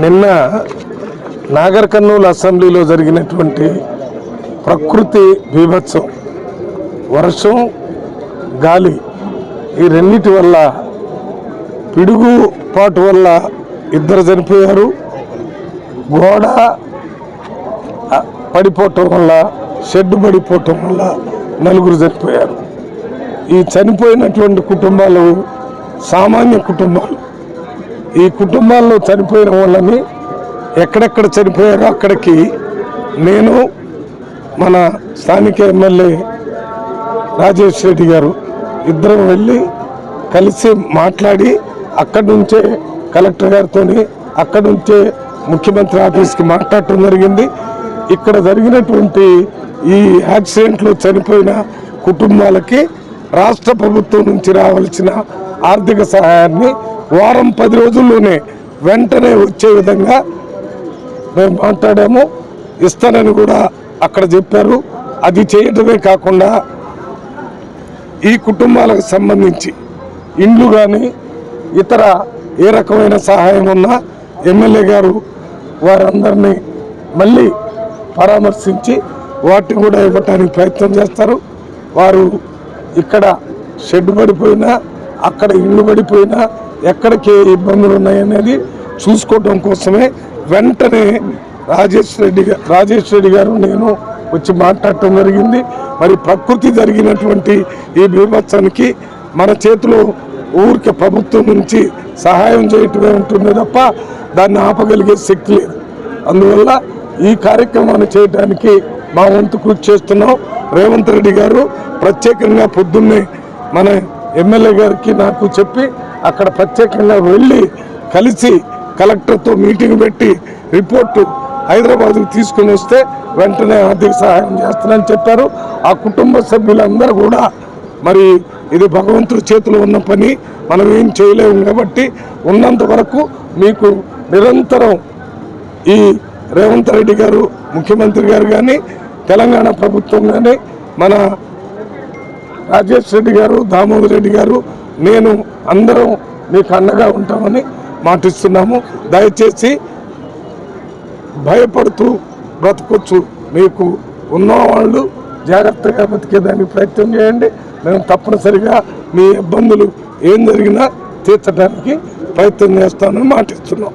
నిన్న నాగర్ కర్నూలు అసెంబ్లీలో జరిగినటువంటి ప్రకృతి బీభత్సం, వర్షం, గాలి, ఈ రెండింటి వల్ల, పిడుగుపాటు వల్ల 2 చనిపోయారు. గోడ పడిపోవటం వల్ల, షెడ్ పడిపోవటం వల్ల 4 చనిపోయారు. ఈ చనిపోయినటువంటి కుటుంబాలు సామాన్య కుటుంబాలు. ఈ కుటుంబాల్లో చనిపోయిన వాళ్ళని ఎక్కడెక్కడ చనిపోయారో అక్కడికి నేను, మన స్థానిక ఎమ్మెల్యే రాజేష్ రెడ్డి గారు ఇద్దరం వెళ్ళి కలిసి మాట్లాడి అక్కడి నుంచే కలెక్టర్ గారితో, అక్కడి నుంచే ముఖ్యమంత్రి ఆఫీస్కి మాట్లాడటం జరిగింది. ఇక్కడ జరిగినటువంటి ఈ యాక్సిడెంట్లో చనిపోయిన కుటుంబాలకి రాష్ట్ర ప్రభుత్వం నుంచి రావాల్సిన ఆర్థిక సహాయాన్ని వారం 10 రోజుల్లోనే వెంటనే వచ్చే విధంగా మేము మాట్లాడాము. ఇస్తానని కూడా అక్కడ చెప్పారు. అది చేయటమే కాకుండా ఈ కుటుంబాలకు సంబంధించి ఇండ్లు కానీ ఇతర ఏ రకమైన సహాయం ఉన్నా ఎమ్మెల్యే గారు వారందరినీ మళ్ళీ పరామర్శించి వాటిని కూడా ఇవ్వటానికి ప్రయత్నం చేస్తారు. వారు ఇక్కడ షెడ్ పడిపోయినా, అక్కడ ఇల్లు పడిపోయినా, ఎక్కడికి ఇబ్బందులు ఉన్నాయనేది చూసుకోవడం కోసమే వెంటనే రాజేష్ రెడ్డి గారు నేను వచ్చి మాట్లాడటం జరిగింది. మరి ప్రకృతి జరిగినటువంటి ఈ బీభత్సానికి మన చేతిలో ఊరికే ప్రభుత్వం నుంచి సహాయం చేయటమే ఉంటుంది తప్ప దాన్ని ఆపగలిగే శక్తి లేదు. అందువల్ల ఈ కార్యక్రమాన్ని చేయడానికి మా వంతు కృషి చేస్తున్నాం. రేవంత్ రెడ్డి గారు ప్రత్యేకంగా పొద్దున్నే మన ఎమ్మెల్యే గారికి నాకు చెప్పి అక్కడ ప్రత్యేకంగా వెళ్ళి కలిసి కలెక్టర్తో మీటింగ్ పెట్టి రిపోర్టు హైదరాబాద్కు తీసుకుని వస్తే వెంటనే ఆర్థిక సహాయం చేస్తానని చెప్పారు. ఆ కుటుంబ సభ్యులందరూ కూడా మరి ఇది భగవంతుడి చేతిలో ఉన్న పని, మనం ఏం చేయలేము కాబట్టి ఉన్నంత వరకు మీకు నిరంతరం ఈ రేవంత్ రెడ్డి గారు ముఖ్యమంత్రి గారు కానీ, తెలంగాణ ప్రభుత్వం కానీ, మన రాజేష్ రెడ్డి గారు, దామోదర్ రెడ్డి గారు, నేను అందరం మీకు అండగా ఉంటామని మాటిస్తున్నాము. దయచేసి భయపడుతూ బ్రతకొచ్చు, మీకు ఉన్నవాళ్ళు జాగ్రత్తగా బతికేదానికి ప్రయత్నం చేయండి. మేము తప్పనిసరిగా మీ ఇబ్బందులు ఏం జరిగినా తీర్చడానికి ప్రయత్నం చేస్తామని మాటిస్తున్నాం.